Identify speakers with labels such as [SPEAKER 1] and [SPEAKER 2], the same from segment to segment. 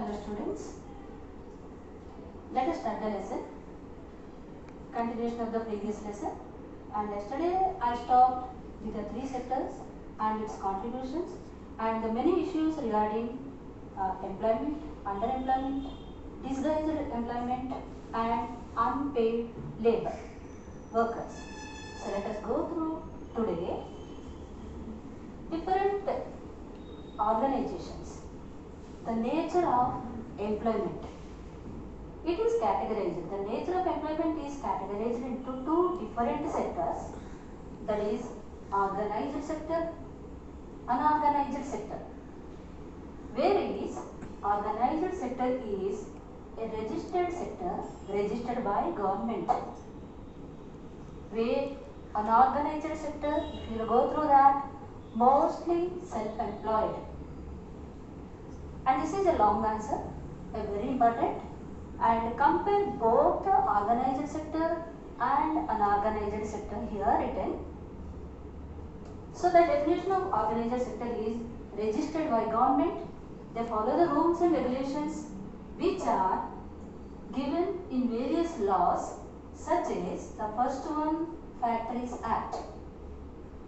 [SPEAKER 1] Hello students, let us start the lesson. Continuation of the previous lesson. And yesterday I stopped with the three sectors and its contributions and the many issues regarding employment, underemployment, disguised employment and unpaid labor workers. So let us go through today different organizations, the nature of employment. It is categorized. The nature of employment is categorized into two different sectors, that is organized sector, unorganized sector. Whereas organized sector is a registered sector registered by government. Where unorganized sector, if you go through that, mostly self-employed. And this is a long answer, a very important. And compare both the organized sector and unorganized sector here written. So the definition of organized sector is registered by government. They follow the rules and regulations which are given in various laws, such as the first one, Factories Act,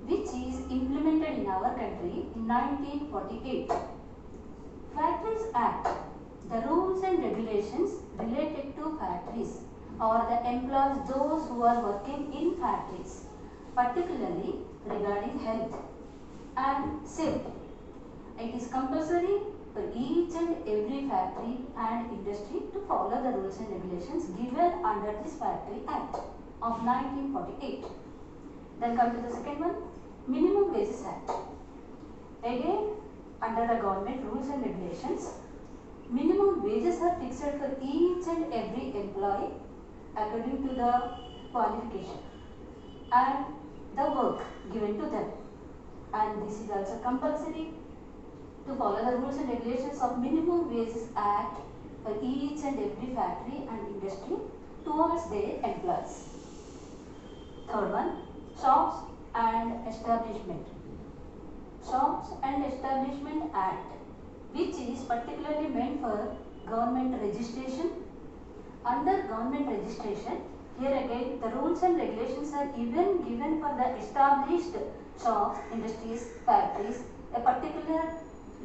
[SPEAKER 1] which is implemented in our country in 1948. Factories Act, the rules and regulations related to factories or the employees, those who are working in factories, particularly regarding health and safety. It is compulsory for each and every factory and industry to follow the rules and regulations given under this Factory Act of 1948. Then come to the second one, Minimum Wages Act. Again, under the government rules and regulations, minimum wages are fixed for each and every employee according to the qualification and the work given to them. And this is also compulsory to follow the rules and regulations of Minimum Wages Act for each and every factory and industry towards their employees. Third one, Shops and Establishment. Shops and Establishment Act, which is particularly meant for government registration. Under government registration, here again the rules and regulations are even given for the established shops, industries, factories, a particular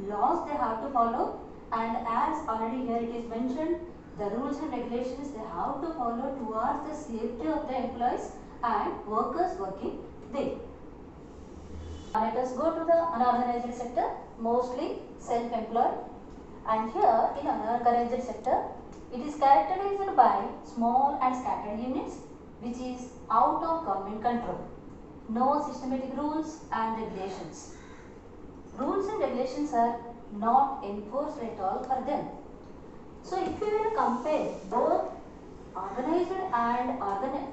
[SPEAKER 1] laws they have to follow, and as already here it is mentioned, the rules and regulations they have to follow towards the safety of the employees and workers working there. Let us go to the unorganized sector, mostly self-employed. And here in unorganized sector, it is characterized by small and scattered units which is out of government control. No systematic rules and regulations. Rules and regulations are not enforced at all for them. So if you will compare both organized and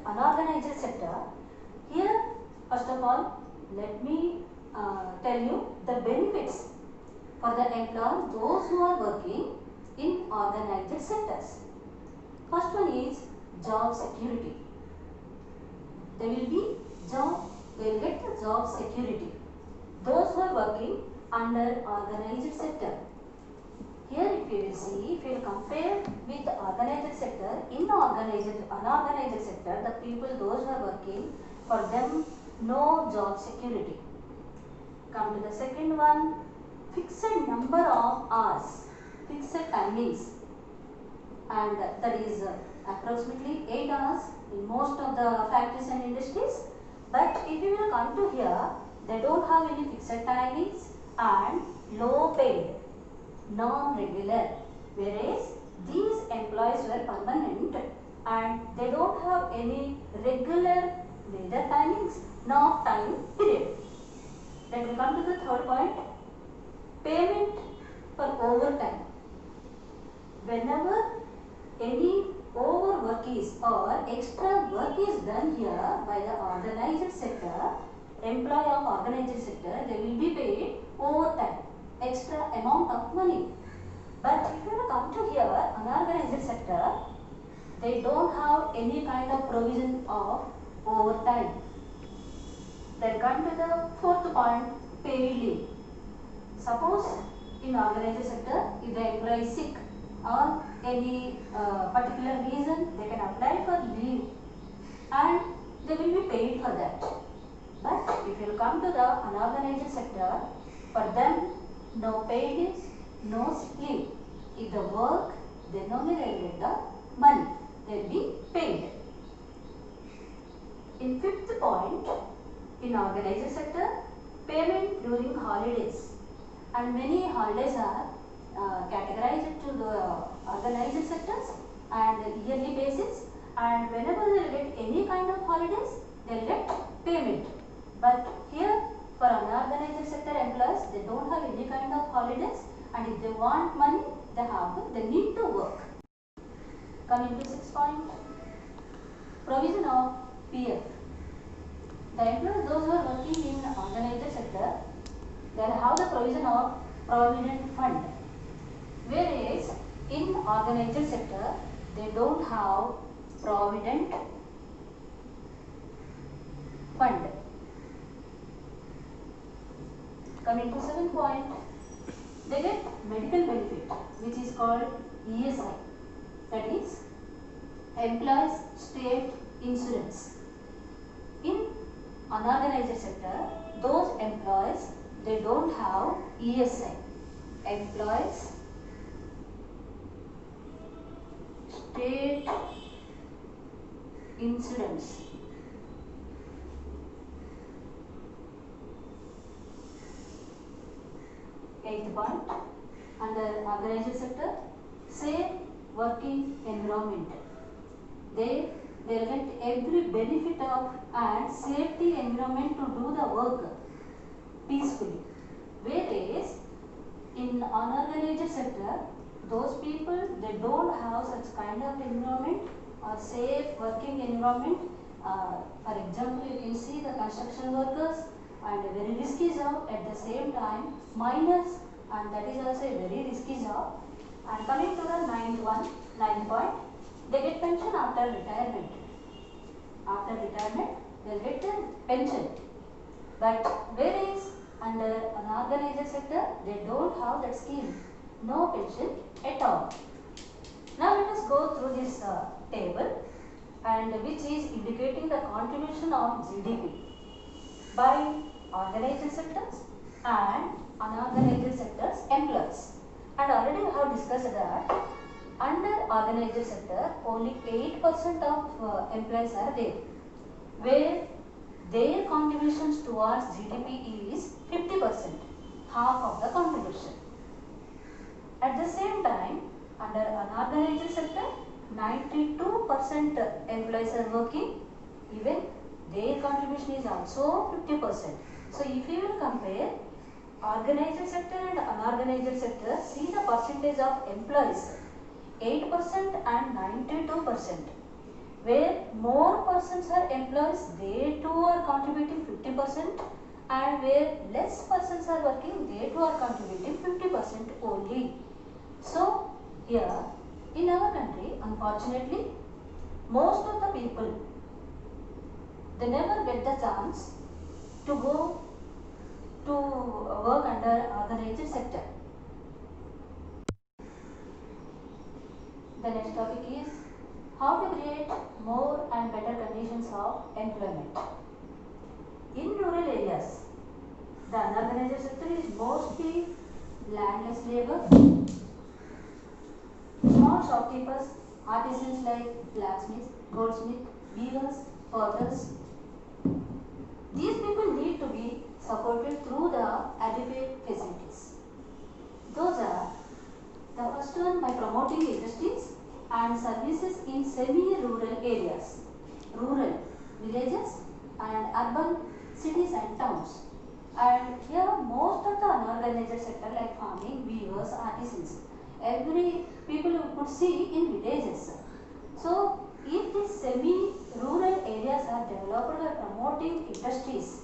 [SPEAKER 1] unorganized sector, here first of all let me tell you the benefits for the employees, those who are working in organized sectors. First one is job security. They will get the job security. Those who are working under organized sector. Here if you will see, if you will compare with the organized sector, in the unorganized sector, the people, those who are working, for them no job security. Come to the second one, fixed number of hours, fixed timings, and that is approximately 8 hours in most of the factories and industries. But if you will come to here, they don't have any fixed timings and low paid, non-regular, whereas these employees were permanent and they don't have any regular neither timings nor time period. Then we come to the third point, payment for overtime. Whenever any overwork is or extra work is done here by the organized sector, employee of organized sector, they will be paid overtime, extra amount of money. But if you come to here, unorganized sector, they don't have any kind of provision of overtime. Then come to the fourth point, paid leave. Suppose in organized sector, if the employee is sick or any particular reason, they can apply for leave and they will be paid for that. But if you come to the unorganized sector, for them no paid leaves, no sick leave. If the work, then only they will get the money, they will be paid. In fifth point, in organized sector, payment during holidays, and many holidays are categorized to the organized sectors and yearly basis, and whenever they will get any kind of holidays, they will get payment. But here for unorganized sector employees, they don't have any kind of holidays, and if they want money, they need to work. Coming to 6th point, provision of PF. The employees, those who are working in organized sector, they have the provision of provident fund, whereas in organized sector they don't have provident fund. Coming to 7th point, they get medical benefit which is called ESI, that is Employees State Insurance. In unorganized sector, those employees, they don't have ESI, Employees State Insurance. Eighth point, under organized sector, safe working environment. They will get every benefit of and safety environment to do the work peacefully. Whereas in unorganized sector, those people, they don't have such kind of environment or safe working environment. For example, you can see the construction workers and a very risky job, at the same time miners, and that is also a very risky job. And coming to the ninth point, they get pension after retirement. After retirement, they will get a pension. But whereas under unorganized sector, they don't have that scheme, no pension at all. Now let us go through this table, and which is indicating the contribution of GDP by organized sectors and unorganized sectors employees. And already we have discussed that under organized sector only 8% of employees are there, where their contributions towards GDP is 50%, half of the contribution. At the same time, under unorganized sector, 92% employees are working, even their contribution is also 50%. So if you will compare organized sector and unorganized sector, see the percentage of employees, 8% and 92%. Where more persons are employees, they too are contributing 50%, and where less persons are working, they too are contributing 50% only. So here in our country, unfortunately, most of the people, they never get the chance to go to work under organized sector. The next topic is how to create more and better conditions of employment. In rural areas, the unorganized sector is mostly landless labor, small shopkeepers, artisans like blacksmiths, goldsmiths, weavers, potters. These people need to be supported through the adequate facilities. Those are the first one, by promoting industries and services in semi-rural areas, rural villages and urban cities and towns. And here most of the unorganized sector like farming, weavers, artisans, every people you could see in villages. So if these semi-rural areas are developed by promoting industries,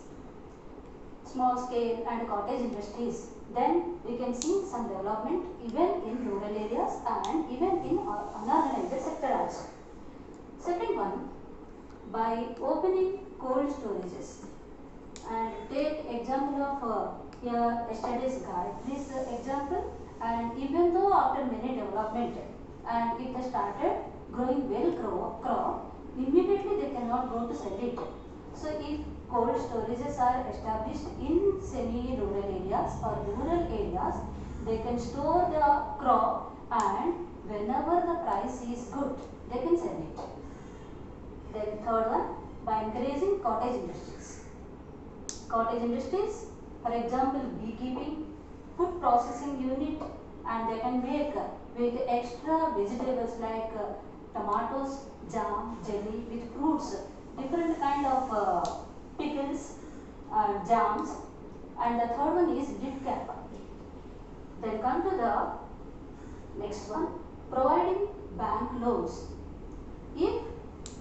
[SPEAKER 1] small scale and cottage industries, then we can see some development even in rural areas and even in unorganized sector also. Second one, by opening cold storages. And take example of here yesterday's Gayatri's example, and even though after many development, and if they started growing well crop, immediately they cannot go to sell it. So if cold storages are established in semi-rural areas or rural areas, they can store the crop, and whenever the price is good, they can sell it. Then third one, by encouraging cottage industries. Cottage industries, for example, beekeeping, food processing unit, and they can make with extra vegetables like tomatoes, jam, jelly with fruits, different kind of pickles, jams, and the third one is gift cap. Then come to the next one, providing bank loans. If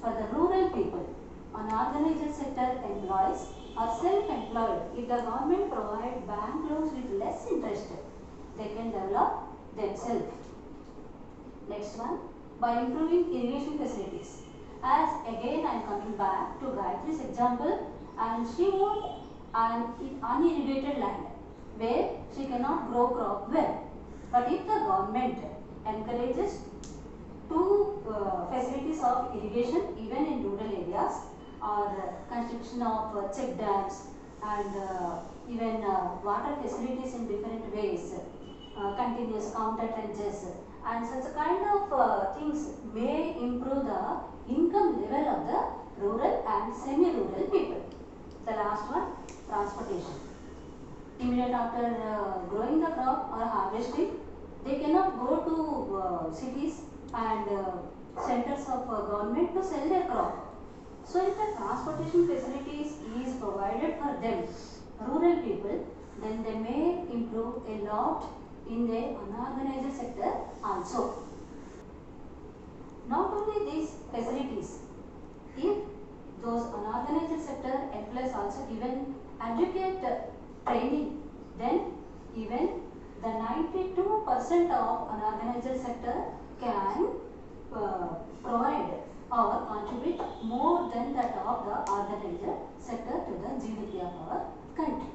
[SPEAKER 1] for the rural people, unorganized sector employees are self-employed, if the government provide bank loans with less interest, they can develop themselves. Next one, by improving irrigation facilities. As again I am coming back to Gayatri's example, and she owned an unirrigated land where she cannot grow crop well. But if the government encourages two facilities of irrigation even in rural areas, or construction of check dams, and even water facilities in different ways, continuous counter trenches, and such kind of things may improve the income level of the rural and semi-rural people. The last one, transportation. Immediate after growing the crop or harvesting, they cannot go to cities and centers of government to sell their crop. So if the transportation facilities is provided for them, rural people, then they may improve a lot in the unorganized sector also. Not only these facilities, if those unorganized sector employees also given adequate training, then even the 92% of unorganized sector can provide or contribute more than that of the organized sector to the GDP of our country.